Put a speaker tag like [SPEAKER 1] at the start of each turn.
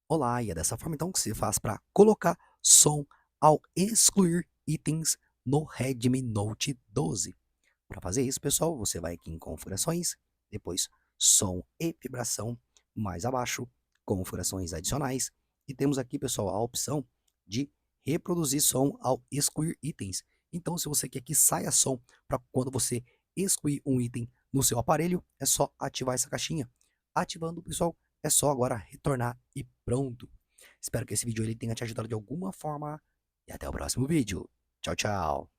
[SPEAKER 1] Olá, e é dessa forma então que se faz para colocar som ao excluir itens no Redmi Note 12. Para fazer isso, pessoal, você vai aqui em configurações, depois som e vibração, mais abaixo, configurações adicionais, e temos aqui, pessoal, a opção de reproduzir som ao excluir itens. Então, se você quer que saia som para quando você excluir um item no seu aparelho, é só ativar essa caixinha. Ativando, pessoal, é só agora retornar e pronto. Espero que esse vídeo ele tenha te ajudado de alguma forma e até o próximo vídeo. Tchau, tchau.